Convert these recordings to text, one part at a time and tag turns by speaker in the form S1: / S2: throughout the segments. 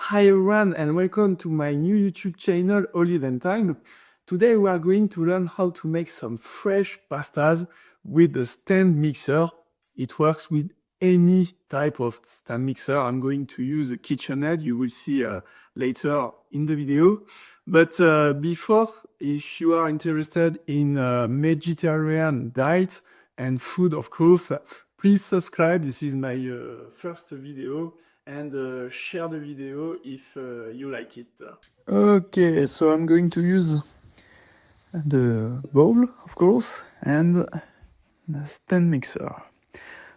S1: Hi everyone and welcome to my new YouTube channel Olive and Time. Today we are going to learn how to make some fresh pastas with the stand mixer. It works with any type of stand mixer. I'm going to use a KitchenAid, you will see later in the video. But before, if you are interested in Mediterranean diet and food, of course, please subscribe. This is my first video and share the video if you like it. Okay, so I'm going to use the bowl, of course, and the stand mixer.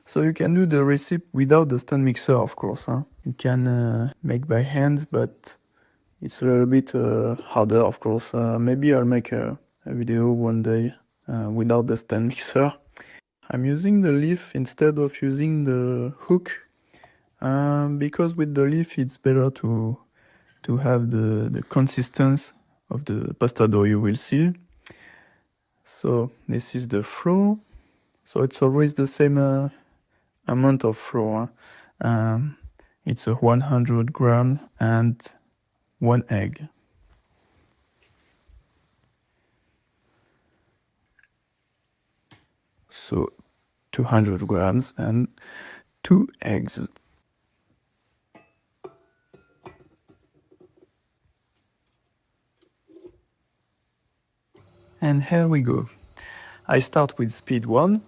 S1: So you can do the recipe without the stand mixer, of course. Huh? You can make by hand, but it's a little bit harder, of course. Maybe I'll make a video one day without the stand mixer. I'm using the leaf instead of using the hook because with the leaf it's better to have the consistency of the pasta dough, you will see. So this is the flour. So it's always the same amount of flour. It's a 100 grams and 1 egg. So 200 grams and 2 eggs. And here we go. I start with speed 1,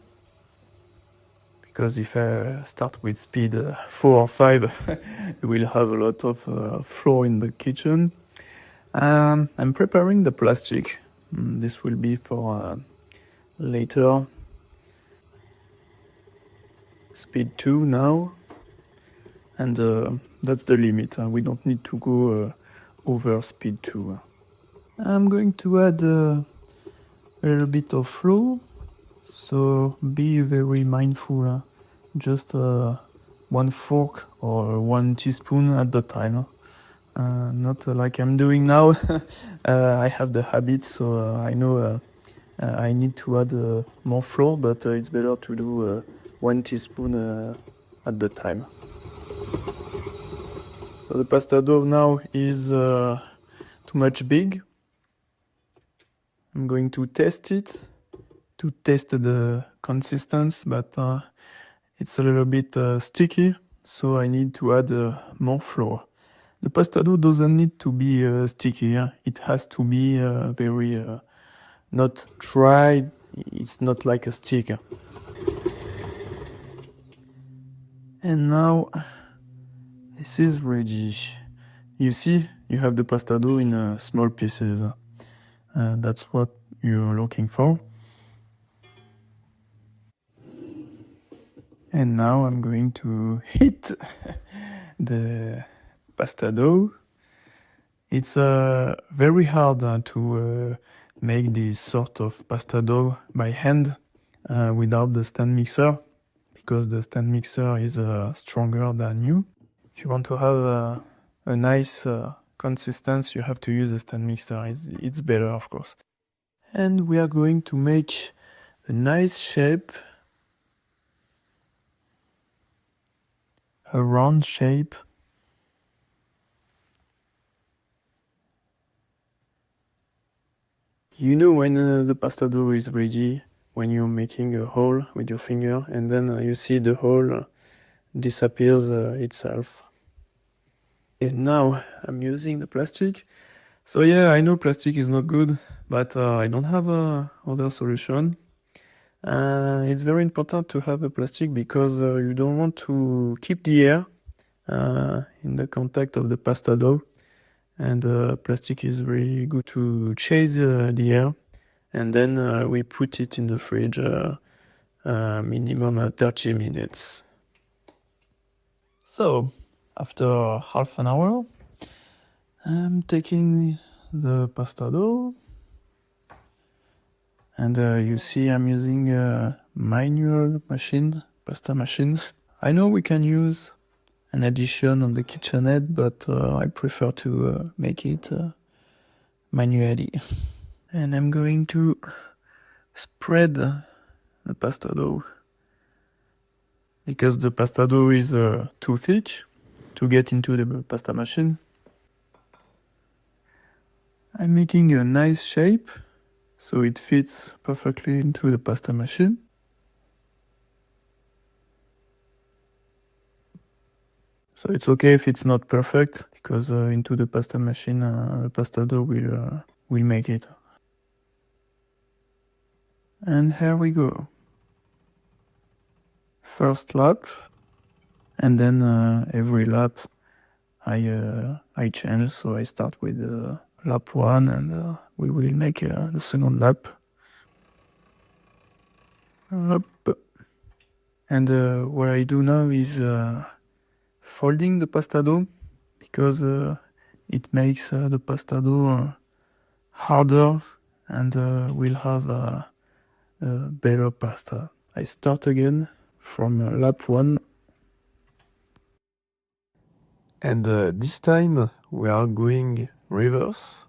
S1: because if I start with speed 4 or 5, you will have a lot of flour in the kitchen. I'm preparing the plastic. This will be for later. Speed 2 now. And that's the limit. We don't need to go over speed 2. I'm going to add a little bit of flour. So be very mindful. Just 1 fork or 1 teaspoon at the time. Not like I'm doing now. I have the habit, so I know I need to add more flour, but it's better to do 1 teaspoon at the time. So the pasta dough now is too much big. I'm going to test it to test the consistency, but it's a little bit sticky, so I need to add more flour. The pasta dough doesn't need to be sticky. It has to be very not dry. It's not like a stick. And now this is ready. You see, you have the pasta dough in small pieces. That's what you're looking for. And now I'm going to heat the pasta dough. It's very hard to make this sort of pasta dough by hand without the stand mixer, because the stand mixer is stronger than you. If you want to have a nice consistency, you have to use a stand mixer. It's better, of course. And we are going to make a nice shape, a round shape. You know when the pasta dough is ready, when you're making a hole with your finger, and then you see the hole disappears itself. And now I'm using the plastic. So yeah, I know plastic is not good, but I don't have other solution. It's very important to have a plastic because you don't want to keep the air in the contact of the pasta dough. And plastic is really good to chase the air. And then we put it in the fridge minimum 30 minutes. So after half an hour, I'm taking the pasta dough. And you see I'm using a manual machine, pasta machine. I know we can use an addition on the KitchenAid, but I prefer to make it manually. And I'm going to spread the pasta dough, because the pasta dough is too thick to get into the pasta machine. I'm making a nice shape so it fits perfectly into the pasta machine. So it's okay if it's not perfect, because into the pasta machine, the pasta dough will make it. And here we go. First lap, and then every lap I change. So I start with lap 1, and we will make the second lap. Up. And what I do now is folding the pasta dough, because it makes the pasta dough harder, and we'll have a better pasta. I start again from lap 1, and this time we are going reverse.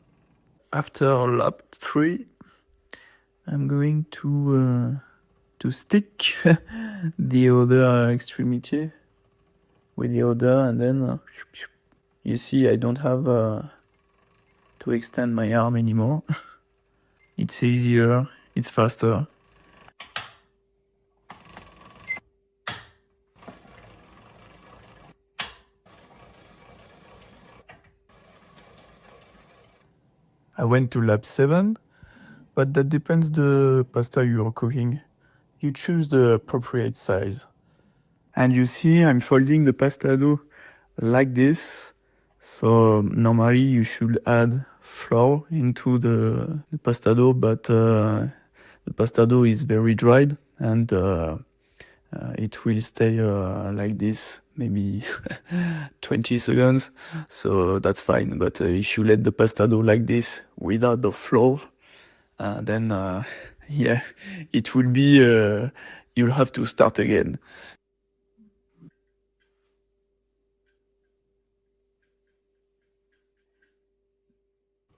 S1: After lap 3, I'm going to stick the other extremity with the other, and then you see I don't have to extend my arm anymore. It's easier, it's faster. I went to lap 7, but that depends the pasta you're cooking. You choose the appropriate size. And you see I'm folding the pasta dough like this. So normally you should add flour into the pasta dough, but the pasta dough is very dried, and it will stay like this maybe 20 seconds, so that's fine. But if you let the pasta dough like this without the flour, then yeah, it will be you'll have to start again.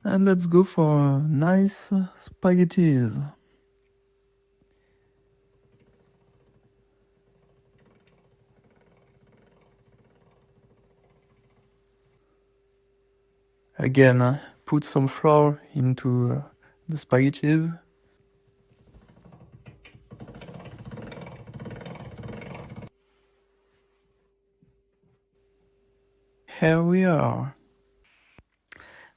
S1: And let's go for nice spaghettis. Again, put some flour into the spaghettis. Here we are.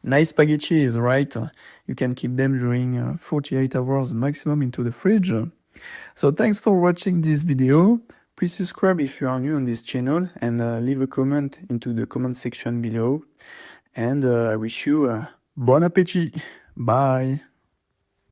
S1: Nice spaghettis, right? You can keep them during 48 hours maximum into the fridge. So thanks for watching this video. Please subscribe if you are new on this channel, and leave a comment into the comment section below. And I wish you bon appétit. Bye.